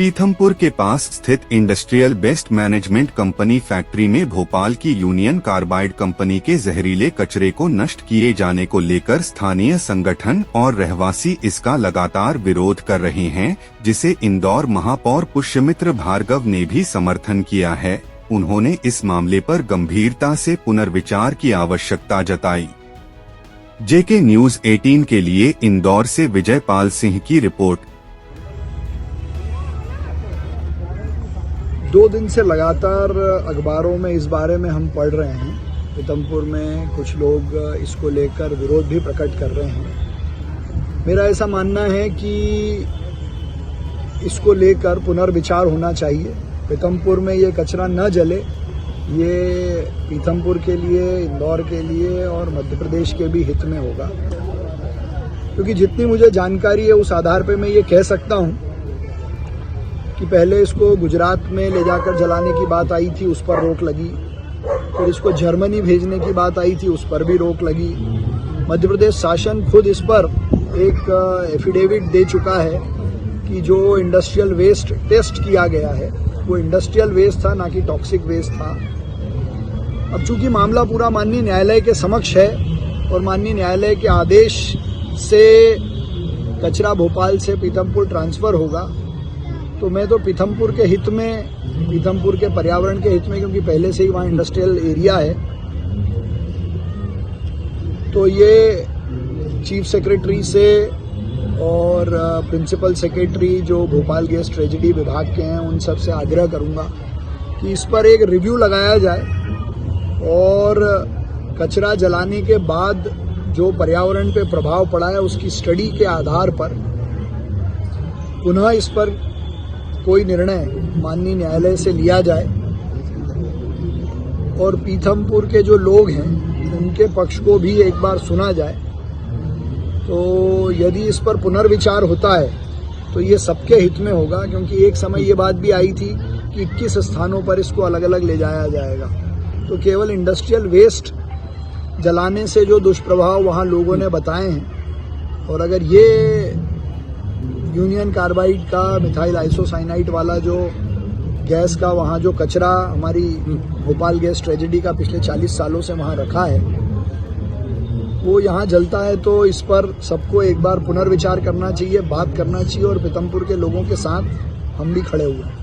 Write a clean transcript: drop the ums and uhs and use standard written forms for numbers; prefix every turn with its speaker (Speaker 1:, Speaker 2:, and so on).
Speaker 1: पीथमपुर के पास स्थित industrial waste management company factory में भोपाल की यूनियन कार्बाइड कंपनी के जहरीले कचरे को नष्ट किए जाने को लेकर स्थानीय संगठन और रहवासी इसका लगातार विरोध कर रहे हैं, जिसे इंदौर महापौर पुष्यमित्र भार्गव ने भी समर्थन किया है। उन्होंने इस मामले पर गंभीरता से पुनर्विचार की आवश्यकता जताई। जेके न्यूज 18 के लिए इंदौर से विजय पाल सिंह की रिपोर्ट।
Speaker 2: 2 दिन से लगातार अखबारों में इस बारे में हम पढ़ रहे हैं। पीथमपुर में कुछ लोग इसको लेकर विरोध भी प्रकट कर रहे हैं। मेरा ऐसा मानना है कि इसको लेकर पुनर्विचार होना चाहिए। पीथमपुर में ये कचरा न जले, ये पीथमपुर के लिए, इंदौर के लिए और मध्य प्रदेश के भी हित में होगा, क्योंकि जितनी मुझे जानकारी है उस आधार पर मैं ये कह सकता हूँ कि पहले इसको गुजरात में ले जाकर जलाने की बात आई थी, उस पर रोक लगी। फिर इसको जर्मनी भेजने की बात आई थी, उस पर भी रोक लगी। मध्य प्रदेश शासन खुद इस पर एक एफिडेविट दे चुका है कि जो इंडस्ट्रियल वेस्ट टेस्ट किया गया है वो इंडस्ट्रियल वेस्ट था, ना कि टॉक्सिक वेस्ट था। अब चूंकि मामला पूरा माननीय न्यायालय के समक्ष है और माननीय न्यायालय के आदेश से कचरा भोपाल से पीथमपुर ट्रांसफर होगा, तो मैं तो पीथमपुर के हित में, पीथमपुर के पर्यावरण के हित में, क्योंकि पहले से ही वहाँ इंडस्ट्रियल एरिया है, तो ये चीफ सेक्रेटरी से और प्रिंसिपल सेक्रेटरी जो भोपाल गैस ट्रेजेडी विभाग के हैं उन सब से आग्रह करूँगा कि इस पर एक रिव्यू लगाया जाए और कचरा जलाने के बाद जो पर्यावरण पे प्रभाव पड़ा है उसकी स्टडी के आधार पर पुनः इस पर कोई निर्णय माननीय न्यायालय से लिया जाए और पीथमपुर के जो लोग हैं उनके पक्ष को भी एक बार सुना जाए। तो यदि इस पर पुनर्विचार होता है तो ये सबके हित में होगा, क्योंकि एक समय ये बात भी आई थी कि 21 स्थानों पर इसको अलग अलग ले जाया जाएगा। तो केवल इंडस्ट्रियल वेस्ट जलाने से जो दुष्प्रभाव वहाँ लोगों ने बताए हैं, और अगर ये यूनियन कार्बाइड का मिथाइल आइसोसाइनाइड वाला जो गैस का वहाँ जो कचरा हमारी भोपाल गैस ट्रेजेडी का पिछले 40 सालों से वहाँ रखा है वो यहाँ जलता है, तो इस पर सबको एक बार पुनर्विचार करना चाहिए, बात करना चाहिए, और पीथमपुर के लोगों के साथ हम भी खड़े हुए हैं।